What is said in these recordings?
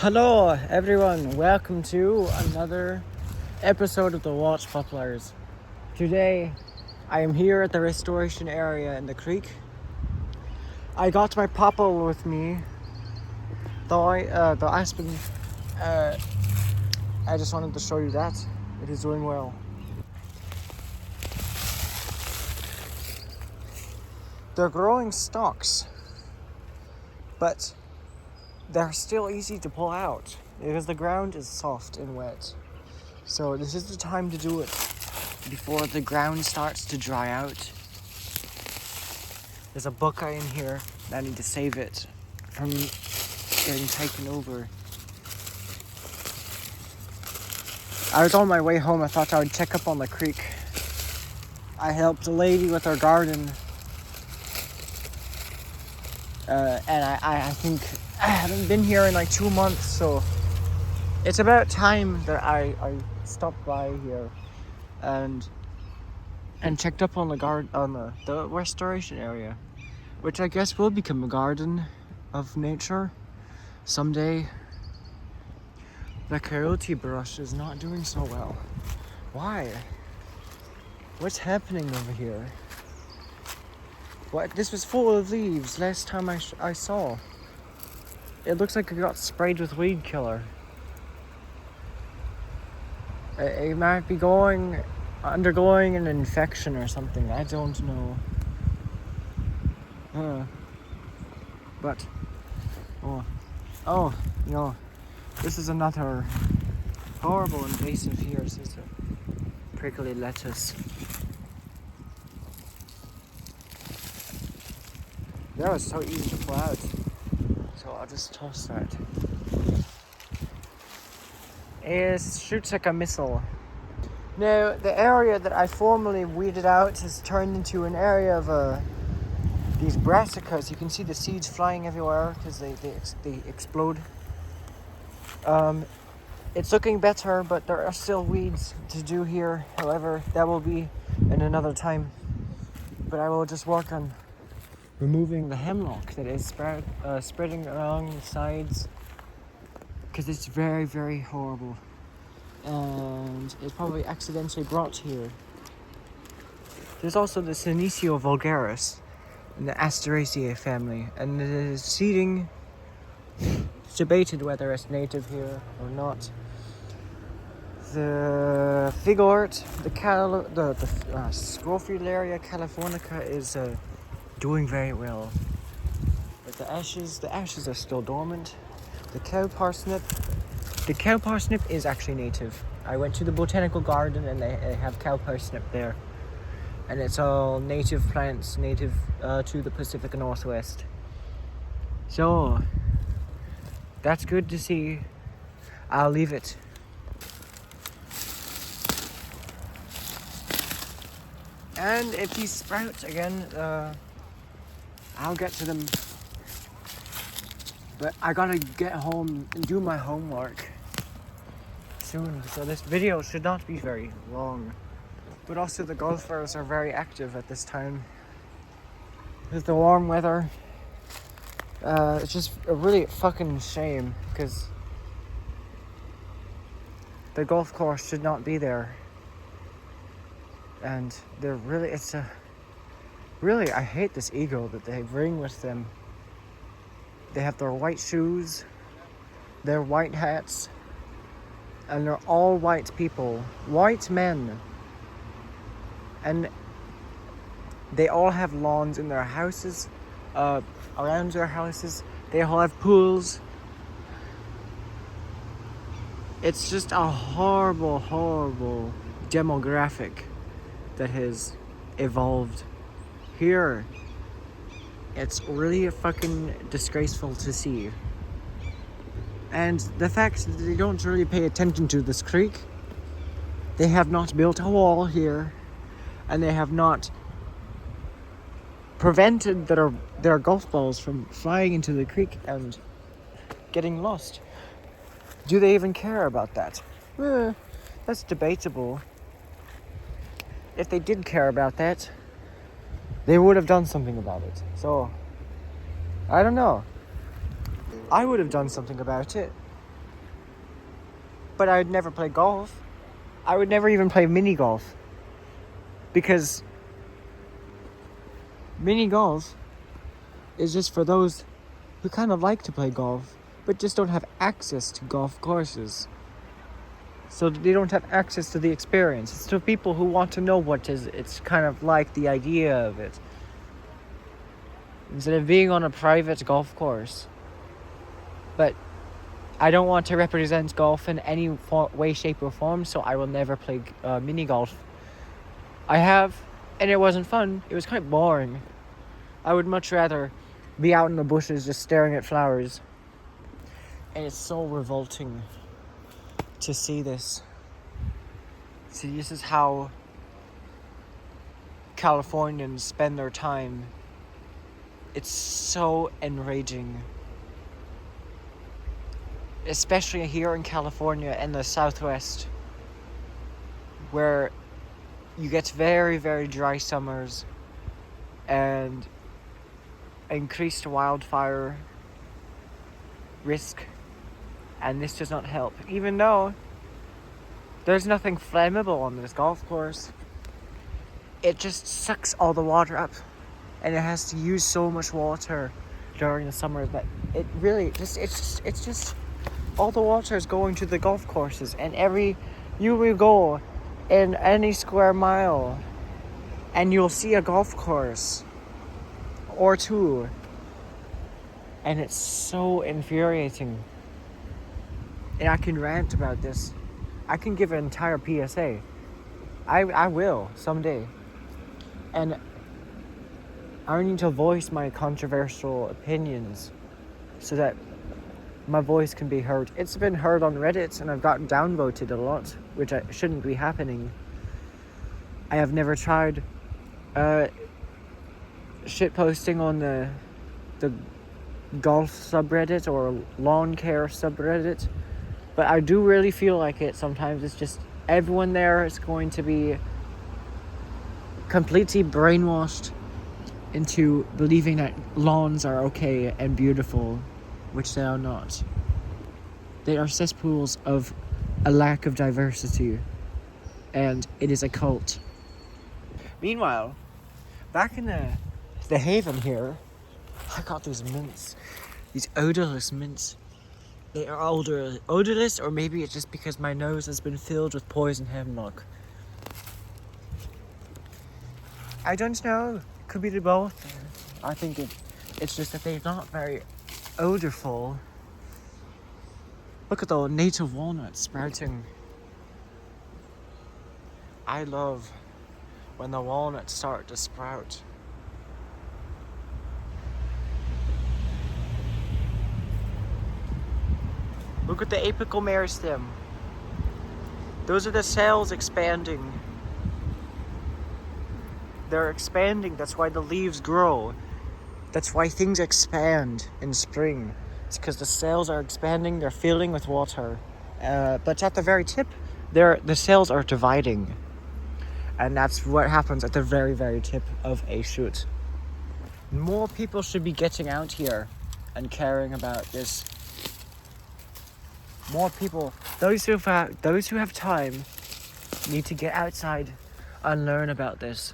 Hello everyone, welcome to another episode of the Watch Poplars. Today I am here at the restoration area in the creek. I got my popple with me, the aspen. I just wanted to show you that it is doing well. They're growing stalks, but they're still easy to pull out because the ground is soft and wet. So this is the time to do it before the ground starts to dry out. There's a buckeye in here and I need to save it from getting taken over. I was on my way home. I thought I would check up on the creek. I helped a lady with her garden. And I think I haven't been here in like 2 months, so it's about time that I stopped by here and checked up on the restoration area, which I guess will become a garden of nature someday. The coyote brush is not doing so well. Why? What's happening over here? What? This was full of leaves last time I saw. It looks like it got sprayed with weed killer. It might be undergoing an infection or something. I don't know. But this is another horrible invasive here. This is a prickly lettuce. That was so easy to pull out. So I'll just toss that. It shoots like a missile. Now, the area that I formerly weeded out has turned into an area of these brassicas. You can see the seeds flying everywhere because they explode. It's looking better, but there are still weeds to do here. However, that will be in another time. But I will just work on removing the hemlock that is spreading along the sides, because it's very, very horrible, and it's probably accidentally brought here. There's also the Senecio vulgaris in the Asteraceae family, and the seeding, it's debated whether it's native here or not. The figort, the Scrophularia californica is doing very well, but the ashes are still dormant. The cow parsnip is actually native. I went to the botanical garden and they have cow parsnip there, and it's all native plants, native to the Pacific Northwest. So that's good to see. I'll leave it. And if these sprout again, I'll get to them. But I gotta get home and do my homework soon, so this video should not be very long. But also the golfers are very active at this time with the warm weather. It's just a really fucking shame, because the golf course should not be there. And I hate this ego that they bring with them. They have their white shoes, their white hats, and they're all white people, white men. And they all have lawns in their houses, around their houses. They all have pools. It's just a horrible, horrible demographic that has evolved here. It's really fucking disgraceful to see. And the fact that they don't really pay attention to this creek, they have not built a wall here, and they have not prevented their golf balls from flying into the creek and getting lost. Do they even care about that? That's debatable. If they did care about that, they would have done something about it. So, I don't know. I would have done something about it. but I would never play golf. I would never even play mini golf. Because mini golf is just for those who kind of like to play golf, but just don't have access to golf courses. So they don't have access to the experience. It's to people who want to know what it's kind of like, the idea of it. Instead of being on a private golf course. But I don't want to represent golf in any way, shape, or form, so I will never play mini golf. I have, and it wasn't fun. It was quite boring. I would much rather be out in the bushes just staring at flowers. And it's so revolting to see this. See, this is how Californians spend their time. It's so enraging. Especially here in California and the Southwest, where you get very, very dry summers and increased wildfire risk, and this does not help. Even though there's nothing flammable on this golf course, it just sucks all the water up, and it has to use so much water during the summer that it really it's just all the water is going to the golf courses, and you will go in any square mile and you'll see a golf course or two, and it's so infuriating. And I can rant about this. I can give an entire PSA. I will someday. And I need to voice my controversial opinions so that my voice can be heard. It's been heard on Reddit, and I've gotten downvoted a lot, which shouldn't be happening. I have never tried shitposting on the golf subreddit or lawn care subreddit, but I do really feel like it sometimes. It's just everyone there is going to be completely brainwashed into believing that lawns are okay and beautiful, which they are not. They are cesspools of a lack of diversity, and it is a cult. Meanwhile, back in the haven here, I got these mints, these odorless mints. They are odorless, or maybe it's just because my nose has been filled with poison hemlock. I don't know. Could be the both. I think it's just that they're not very odorful. Look at the native walnuts sprouting. I love when the walnuts start to sprout. Look at the apical meristem. Those are the cells expanding. They're expanding. That's why the leaves grow. That's why things expand in spring. It's because the cells are expanding. They're filling with water. But at the very tip, the cells are dividing. And that's what happens at the very, very tip of a shoot. More people should be getting out here and caring about this. More people, those who have time, need to get outside and learn about this.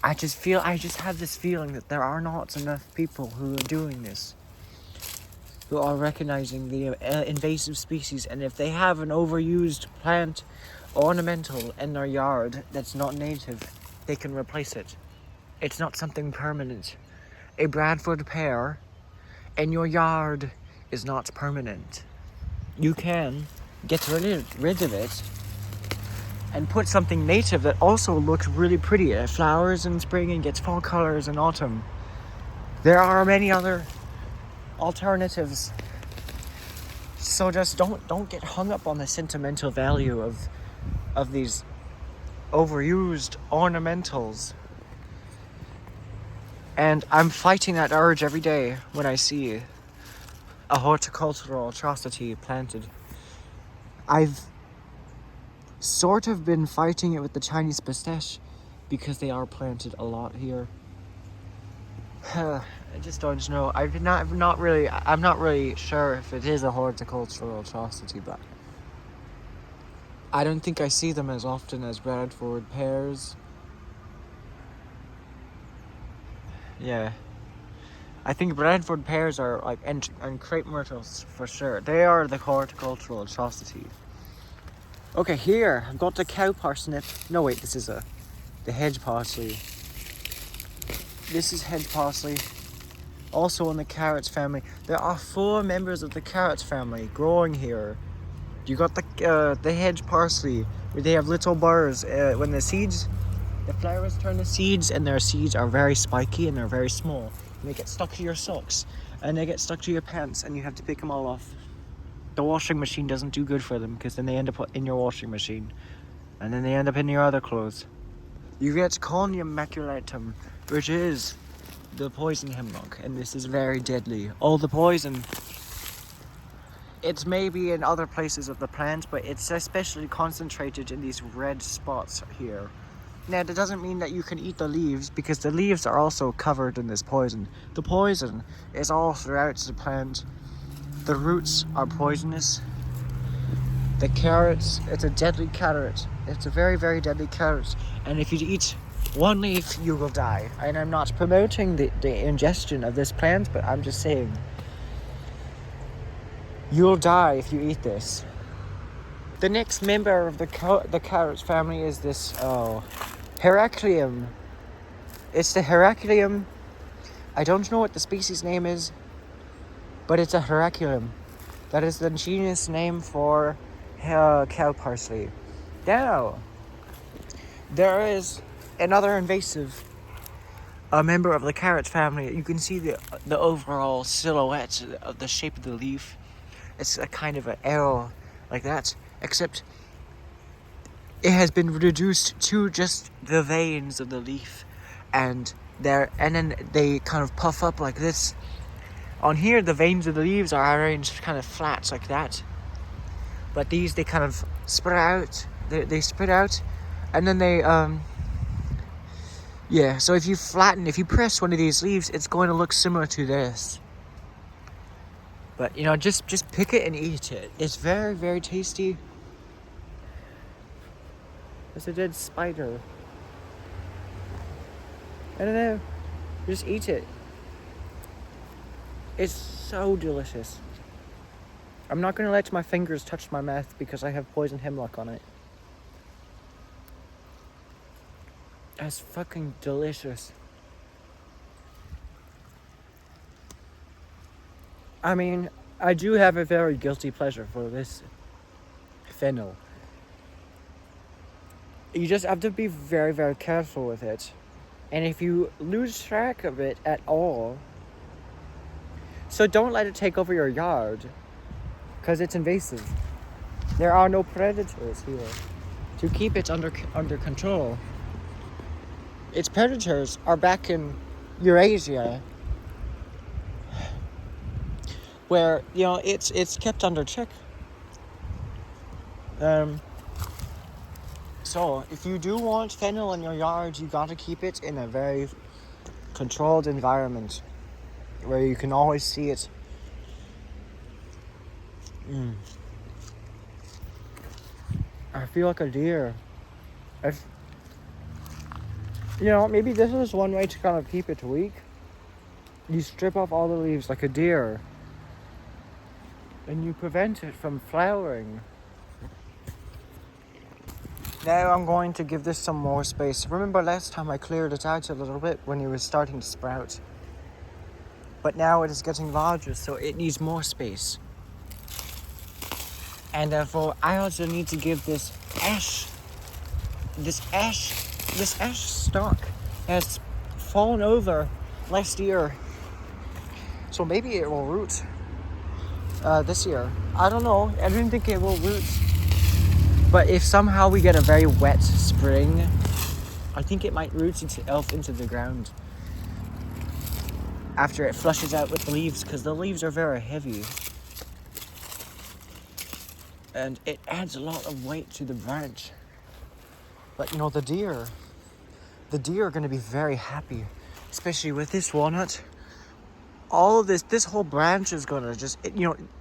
I just have this feeling that there are not enough people who are doing this, who are recognizing the invasive species, and if they have an overused plant, ornamental in their yard that's not native, they can replace it. It's not something permanent. A Bradford pear in your yard is not permanent. You can get rid of it and put something native that also looks really pretty. It flowers in spring and gets fall colors in autumn. There are many other alternatives. So just don't get hung up on the sentimental value of these overused ornamentals. And I'm fighting that urge every day when I see a horticultural atrocity planted. I've sort of been fighting it with the Chinese pistache because they are planted a lot here. I just don't know. I'm not really sure if it is a horticultural atrocity, but I don't think I see them as often as Bradford pears. Yeah. I think Bradford pears are like, and crepe myrtles for sure. They are the horticultural atrocity. Okay, here I've got the cow parsnip. No, wait, this is the hedge parsley. This is hedge parsley. Also in the carrots family. There are 4 members of the carrots family growing here. You got the hedge parsley, where they have little burrs. When the flowers turn to seeds, and their seeds are very spiky and they're very small. And they get stuck to your socks, and they get stuck to your pants, and you have to pick them all off. The washing machine doesn't do good for them, because then they end up in your washing machine, and then they end up in your other clothes. You get Conium maculatum, which is the poison hemlock, and this is very deadly. All the poison, it's maybe in other places of the plant, but it's especially concentrated in these red spots here. Now, that doesn't mean that you can eat the leaves, because the leaves are also covered in this poison. The poison is all throughout the plant. The roots are poisonous. The carrots, it's a deadly carrot. It's a very, very deadly carrot. And if you eat one leaf, you will die. And I'm not promoting the ingestion of this plant, but I'm just saying, you'll die if you eat this. The next member of the carrots family is this Heracleum. It's the Heracleum. I don't know what the species name is, but it's a Heracleum. That is the genus name for cow parsley. Now, there is another invasive member of the carrots family. You can see the overall silhouette of the shape of the leaf. It's a kind of an arrow like that, except it has been reduced to just the veins of the leaf, and then they kind of puff up like this. On here, the veins of the leaves are arranged kind of flat like that, but these, they kind of spread out. They spread out, and then they yeah. So if you press one of these leaves, it's going to look similar to this. But just pick it and eat it. It's very, very tasty. There's a dead spider. I don't know. Just eat it. It's so delicious. I'm not gonna let my fingers touch my mouth because I have poison hemlock on it. That's fucking delicious. I mean, I do have a very guilty pleasure for this fennel. You just have to be very, very careful with it. And if you lose track of it at all, so don't let it take over your yard, because it's invasive. There are no predators here to keep it under control. Its predators are back in Eurasia, where it's kept under check. So if you do want fennel in your yard, you gotta keep it in a very controlled environment where you can always see it. I feel like a deer. Maybe this is one way to kind of keep it weak. You strip off all the leaves like a deer, and you prevent it from flowering. Now I'm going to give this some more space. Remember last time I cleared it out a little bit when it was starting to sprout. But now it is getting larger, so it needs more space. And therefore I also need to give this ash stalk has fallen over last year. So maybe it will root this year. I don't know. I don't think it will root. But if somehow we get a very wet spring, I think it might root itself into the ground after it flushes out with the leaves, because the leaves are very heavy. And it adds a lot of weight to the branch. But the deer are going to be very happy, especially with this walnut. all of this whole branch is gonna just,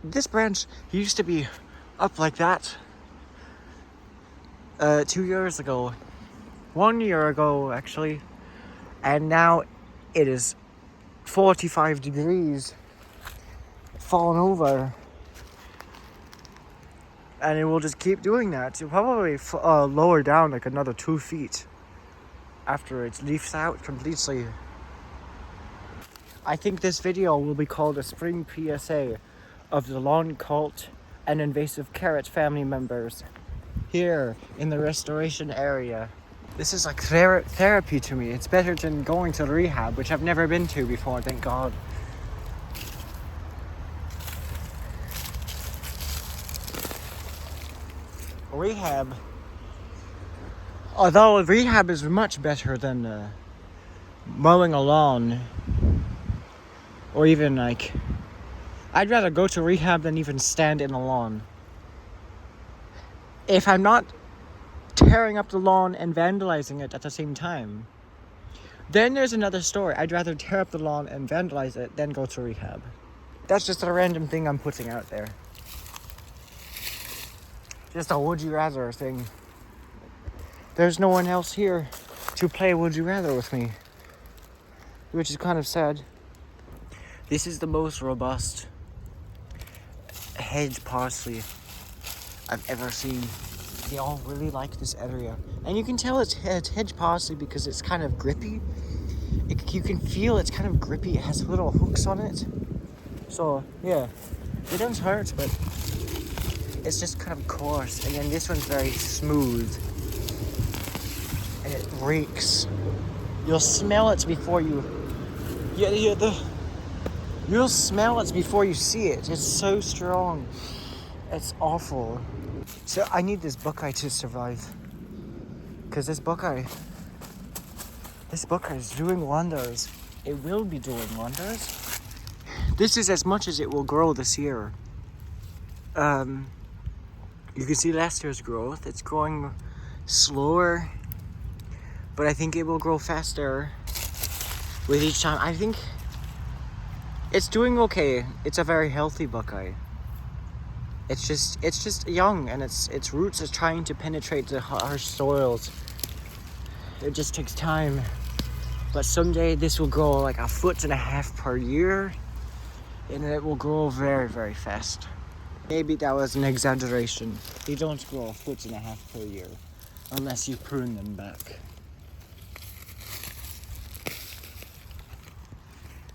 this branch used to be up like that 2 years ago, 1 year ago actually, and now it is 45 degrees, falling over, and it will just keep doing that to probably lower down like another 2 feet after it leaves out completely. I think this video will be called a spring PSA of the lawn cult and invasive carrot family members here in the restoration area. This is like therapy to me. It's better than going to the rehab, which I've never been to before, thank God. Rehab, although rehab is much better than mowing a lawn, or even like, I'd rather go to rehab than even stand in a lawn. If I'm not tearing up the lawn and vandalizing it at the same time, then there's another story. I'd rather tear up the lawn and vandalize it than go to rehab. That's just a random thing I'm putting out there. Just a would you rather thing. There's no one else here to play would you rather with me, which is kind of sad. This is the most robust hedge parsley I've ever seen. They all really like this area. And you can tell it's hedge parsley because it's kind of grippy. You can feel it's kind of grippy. It has little hooks on it. So, yeah. It doesn't hurt, but it's just kind of coarse. And then this one's very smooth. And it reeks. You'll smell it before you... You'll smell it before you see it. It's so strong. It's awful. So I need this buckeye to survive. Because this buckeye is doing wonders. It will be doing wonders. This is as much as it will grow this year. You can see last year's growth. It's growing slower, but I think it will grow faster with each time. I think it's doing okay. It's a very healthy buckeye. It's just young, and its roots are trying to penetrate the harsh soils. It just takes time. But someday this will grow like 1.5 foot per year, and it will grow very, very fast. Maybe that was an exaggeration. They don't grow 1.5 foot per year unless you prune them back.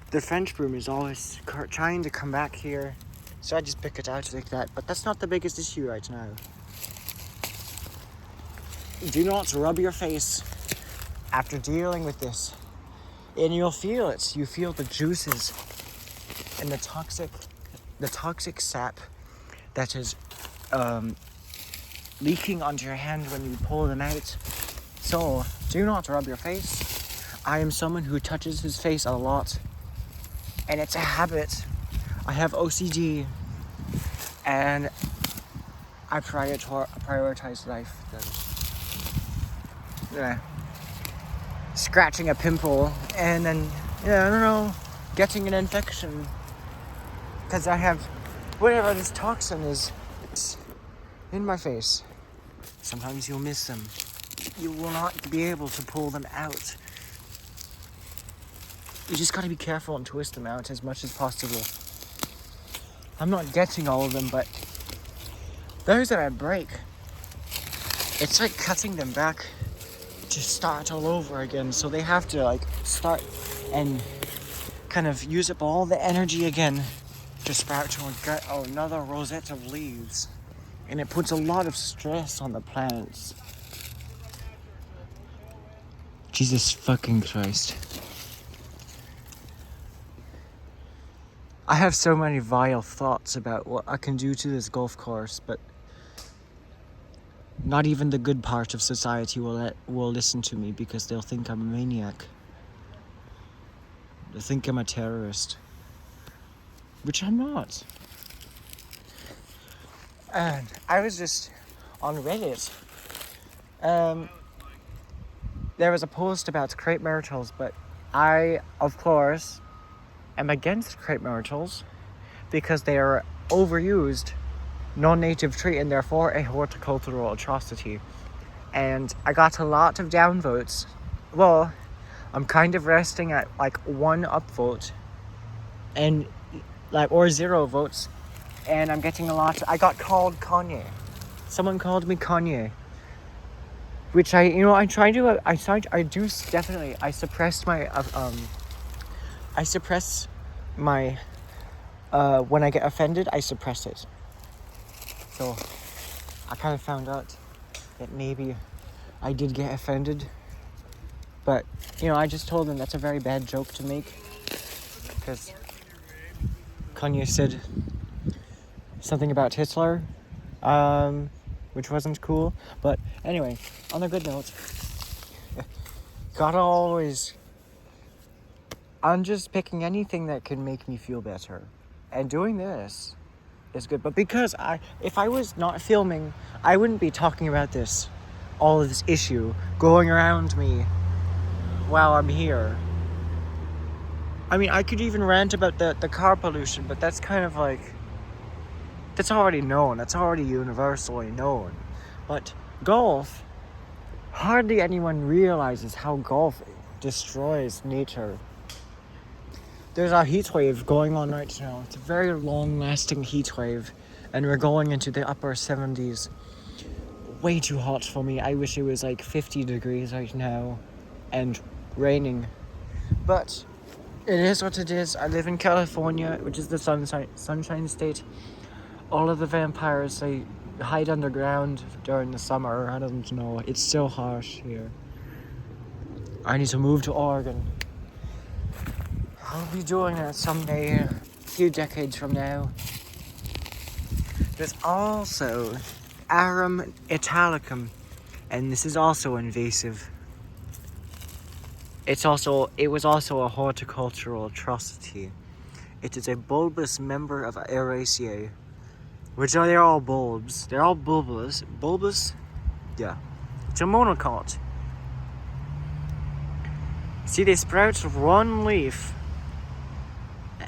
The French broom is always trying to come back here, so I just pick it out like that. But that's not the biggest issue right now. Do not rub your face after dealing with this, and you'll feel it. You feel the juices and the toxic sap that is leaking onto your hand when you pull them out. So do not rub your face. I am someone who touches his face a lot, and it's a habit. I have OCD, and I prioritize life. Yeah. Scratching a pimple and then, I don't know, getting an infection because I have whatever this toxin is in my face. Sometimes you'll miss them. You will not be able to pull them out. You just gotta be careful and twist them out as much as possible. I'm not getting all of them, but those that I break, it's like cutting them back to start all over again. So they have to like start and kind of use up all the energy again to sprout to get another rosette of leaves. And it puts a lot of stress on the plants. Jesus fucking Christ. I have so many vile thoughts about what I can do to this golf course, but not even the good part of society will listen to me because they'll think I'm a maniac. They'll think I'm a terrorist, which I'm not. And I was just on Reddit. There was a post about crepe myrtles, but I, of course, am against crepe myrtles because they are overused, non-native tree, and therefore a horticultural atrocity. And I got a lot of downvotes. Well, I'm kind of resting at like 1 upvote and like or 0 votes, and I'm getting a lot. I got called Kanye. Someone called me Kanye, which I suppress my when I get offended, I suppress it. So I kind of found out that maybe I did get offended, but I just told them that's a very bad joke to make, because Kanye said something about Hitler, which wasn't cool. But anyway, on a good note, I'm just picking anything that can make me feel better, and doing this is good. But because if I was not filming, I wouldn't be talking about all of this issue going around me while I'm here. I mean, I could even rant about the car pollution, but that's kind of like, that's already known. That's already universally known. But golf, hardly anyone realizes how golf destroys nature. There's a heat wave going on right now. It's a very long-lasting heat wave, and we're going into the upper 70s. Way too hot for me. I wish it was like 50 degrees right now and raining. But it is what it is. I live in California, which is the sunshine state. All of the vampires, they hide underground during the summer. I don't know. It's so harsh here. I need to move to Oregon. I'll be doing that someday, a few decades from now. There's also Arum italicum, and this is also invasive. It was also a horticultural atrocity. It is a bulbous member of Araceae, which they're all bulbs. They're all bulbous. Bulbous? Yeah. It's a monocot. See, they sprout one leaf,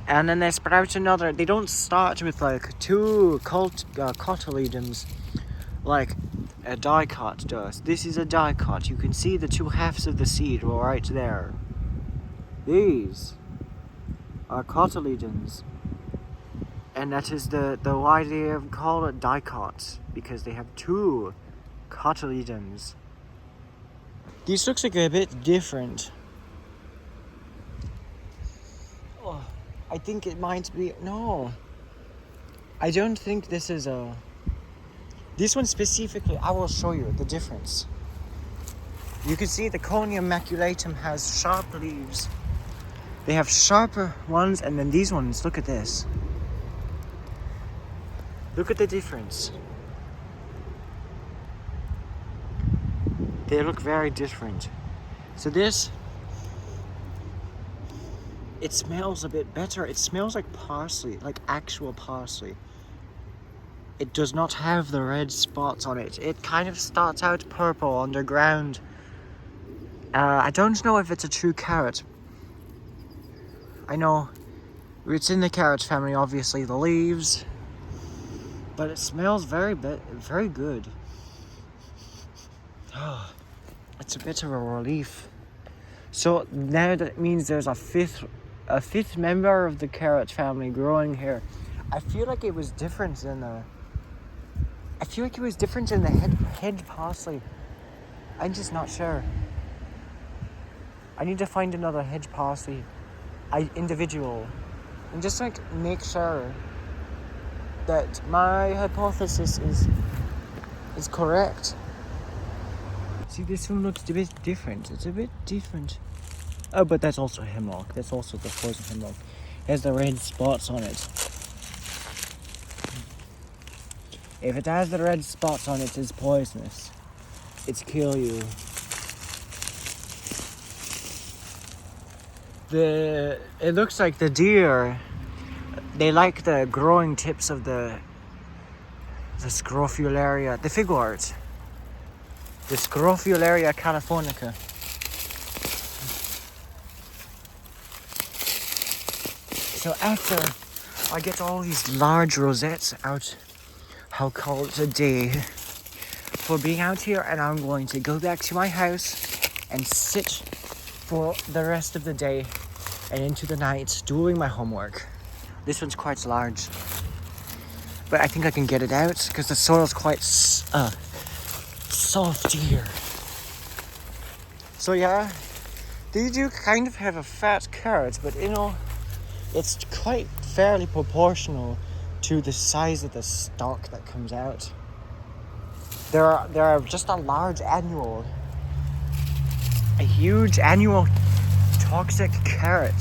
and then they sprout another. They don't start with like 2 cotyledons like a dicot does. This is a dicot. You can see the 2 halves of the seed right there. These are cotyledons, and that is the why they call it dicots, because they have 2 cotyledons. These looks like a bit different. Oh, I think it might be. No, I don't think this is a. This one specifically, I will show you the difference. You can see the Conium maculatum has sharp leaves. They have sharper ones, and then these ones, look at this. Look at the difference. They look very different. So this, it smells a bit better. It smells like parsley, like actual parsley. It does not have the red spots on it. It kind of starts out purple underground. I don't know if it's a true carrot. I know it's in the carrot family, obviously, the leaves. But it smells very good. Oh, it's a bit of a relief. So now that means there's a fifth member of the carrot family growing here. I feel like it was different in the head parsley. I'm just not sure. I need to find another hedge parsley individual and just like make sure that my hypothesis is correct. See, this one looks a bit different. It's a bit different. Oh, but that's also hemlock. That's also the poison hemlock. It has the red spots on it. If it has the red spots on it, it's poisonous. It's kill you. It looks like the deer, they like the growing tips of the Scrophularia, the figwort. The Scrophularia californica. So after I get all these large rosettes out, I'll call it a day for being out here, and I'm going to go back to my house and sit for the rest of the day and into the night doing my homework. This one's quite large, but I think I can get it out because the soil's quite soft here. So yeah, they do kind of have a fat carrot, but you know, it's quite fairly proportional to the size of the stalk that comes out. There are just a huge annual toxic carrot.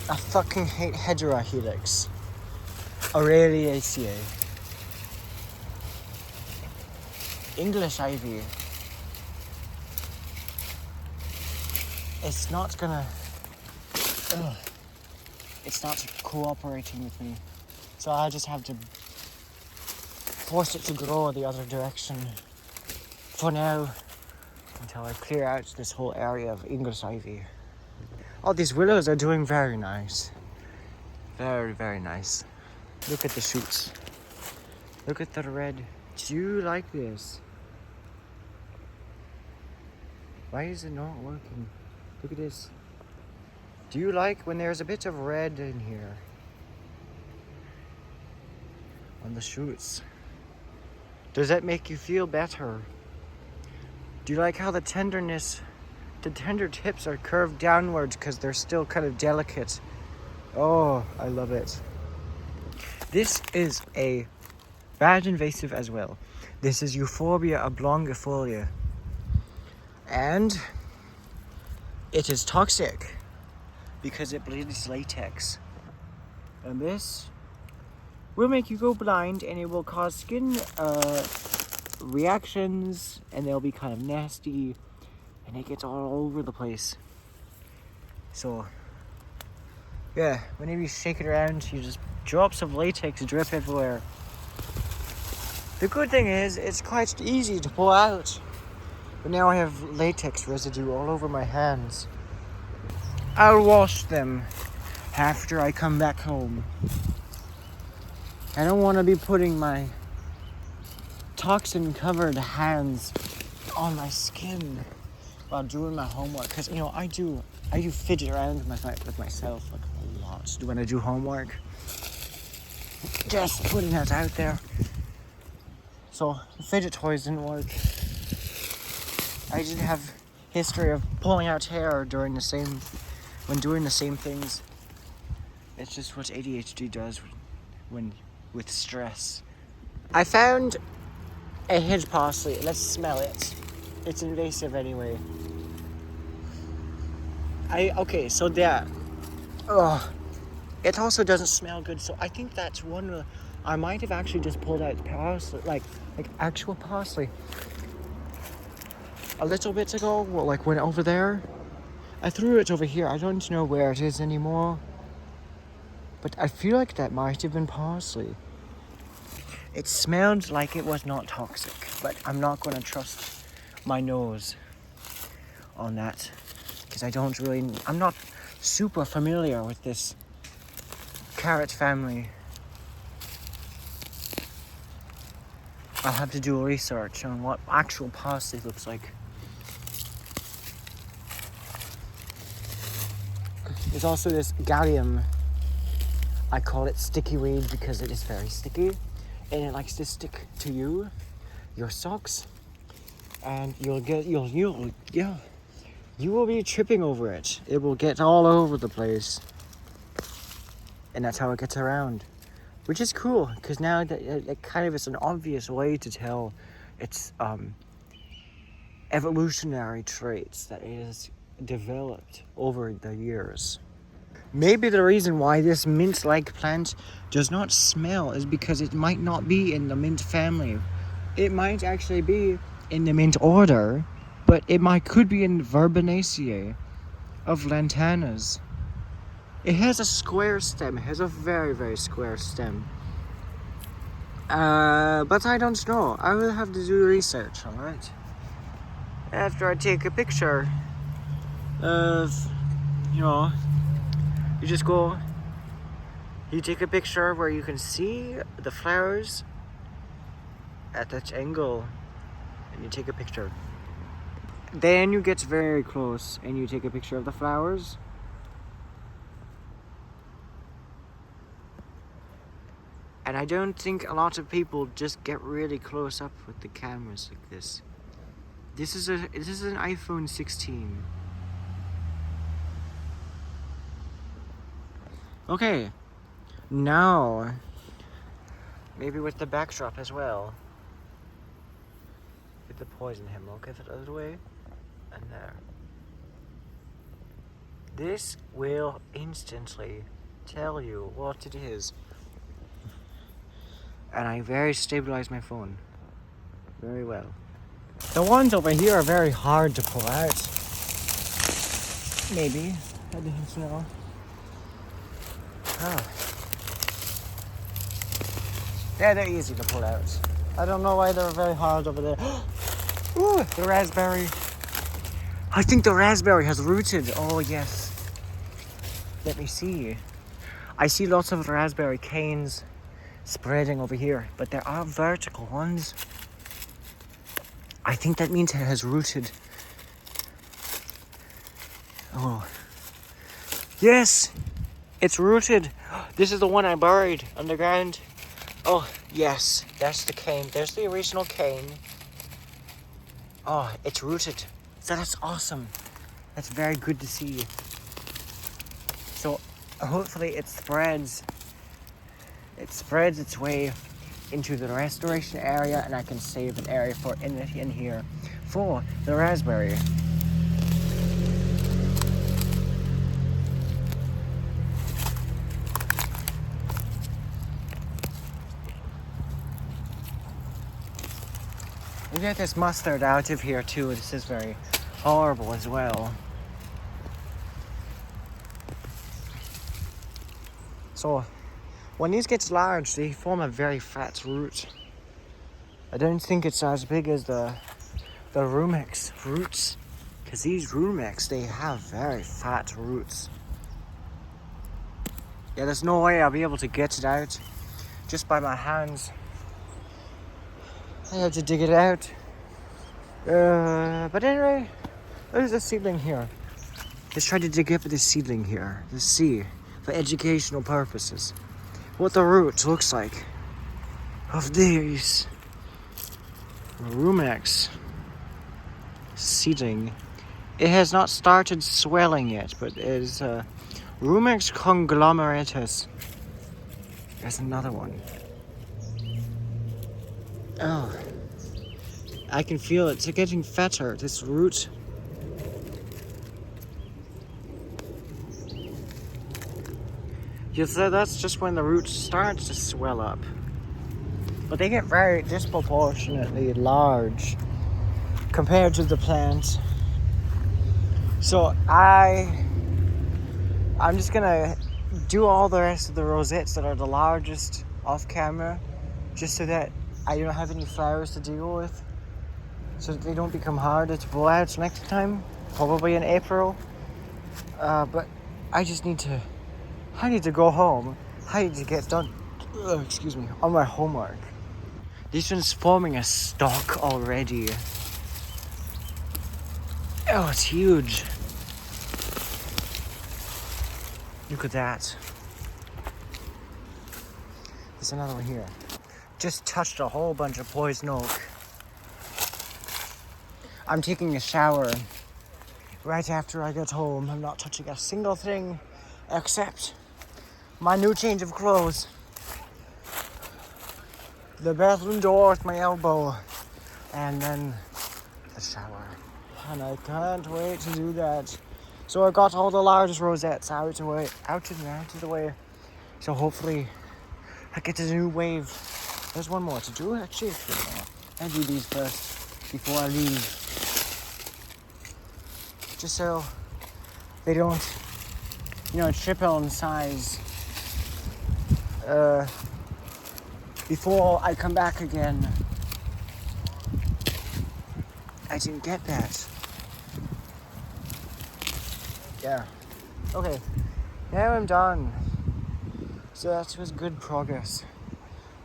I fucking hate Heterohelix Aureliaceae. English ivy. It's not gonna. It's not cooperating with me, so I just have to force it to grow the other direction for now until I clear out this whole area of English ivy. All these willows are doing very nice. Very, very nice. Look at the shoots. Look at the red. Do you like this? Why is it not working? Look at this. Do you like when there's a bit of red in here? On the shoots. Does that make you feel better? Do you like how the tender tips are curved downwards because they're still kind of delicate? Oh, I love it. This is a bad invasive as well. This is Euphorbia oblongifolia. And it is toxic because it bleeds latex. And this will make you go blind, and it will cause skin reactions, and they'll be kind of nasty, and it gets all over the place. So yeah, whenever you shake it around, you just drops of latex drip everywhere. The good thing is it's quite easy to pull out, but now I have latex residue all over my hands. I'll wash them after I come back home. I don't want to be putting my toxin-covered hands on my skin while doing my homework, because you know I do fidget around with myself like a lot when I do homework. Just putting that out there. So fidget toys didn't work. I didn't have history of pulling out hair when doing the same things. It's just what ADHD does when with stress. I found a hedge parsley. Let's smell it. It's invasive anyway. So there. It also doesn't smell good, so I think that's one. I might have actually just pulled out parsley, like actual parsley, a little bit ago. Like went over there. I threw it over here. I don't know where it is anymore, but I feel like that might have been parsley. It smelled like it was not toxic, but I'm not going to trust my nose on that because I'm not super familiar with this carrot family. I'll have to do research on what actual parsley looks like. There's also this gallium. I call it sticky weed because it is very sticky, and it likes to stick to your socks, and you will be tripping over it. It will get all over the place, and that's how it gets around, which is cool because now that it kind of is an obvious way to tell its evolutionary traits that it has developed over the years. Maybe the reason why this mint-like plant does not smell is because it might not be in the mint family. It might actually be in the mint order, but could be in Verbenaceae of lantanas. It has a square stem. It has a very, very square stem. But I don't know. I will have to do research on it. after I take a picture of, you know, you just go, you take a picture where you can see the flowers at that angle, and you take a picture. Then you get very close and you take a picture of the flowers. And I don't think a lot of people just get really close up with the cameras like this. This is an iPhone 16. Okay, now maybe with the backdrop as well. With the poison hemlock, if it out of the way, and there. This will instantly tell you what it is. And I very stabilized my phone very well. The ones over here are very hard to pull out. Maybe. I didn't know. Oh. Yeah, they're easy to pull out. I don't know why they're very hard over there. Ooh, the raspberry. I think the raspberry has rooted. Oh, yes. Let me see. I see lots of raspberry canes spreading over here, but there are vertical ones. I think that means it has rooted. Oh. Yes, it's rooted. This is the one I buried underground. Oh, yes, that's the cane. There's the original cane. Oh, it's rooted. So that's awesome. That's very good to see. So hopefully it spreads its way into the restoration area, and I can save an area for in here for the raspberry. We get this mustard out of here too. This is very horrible as well. So when these get large, they form a very fat root. I don't think it's as big as the Rumex roots, because these Rumex, they have very fat roots. Yeah, there's no way I'll be able to get it out just by my hands. I have to dig it out. But anyway, there's a seedling here. Let's try to dig up this seedling here. Let's see, for educational purposes, what the root looks like of these Rumex seedling. It has not started swelling yet, but it is Rumex conglomeratus. There's another one. Oh, I can feel it. It's getting fatter, this root. You said that's just when the root starts to swell up. But they get very disproportionately large compared to the plant. So I'm just gonna do all the rest of the rosettes that are the largest off camera, just so that I don't have any flowers to deal with, so that they don't become harder to pull out next time, probably in April. But I need to go home. I need to get done, on my homework. This one's forming a stalk already. Oh, it's huge. Look at that. There's another one here. Just touched a whole bunch of poison oak. I'm taking a shower right after I get home. I'm not touching a single thing except my new change of clothes, the bathroom door with my elbow, and then the shower. And I can't wait to do that. So I got all the largest rosettes out of the way. So hopefully I get a new wave. There's one more to do actually. I'll do these first before I leave. Just so they don't, triple in size. Before I come back again I didn't get that. Yeah. Okay. Now I'm done. So that was good progress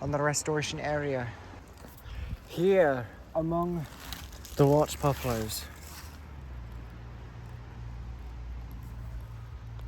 on the restoration area. Here, among the watch poplars,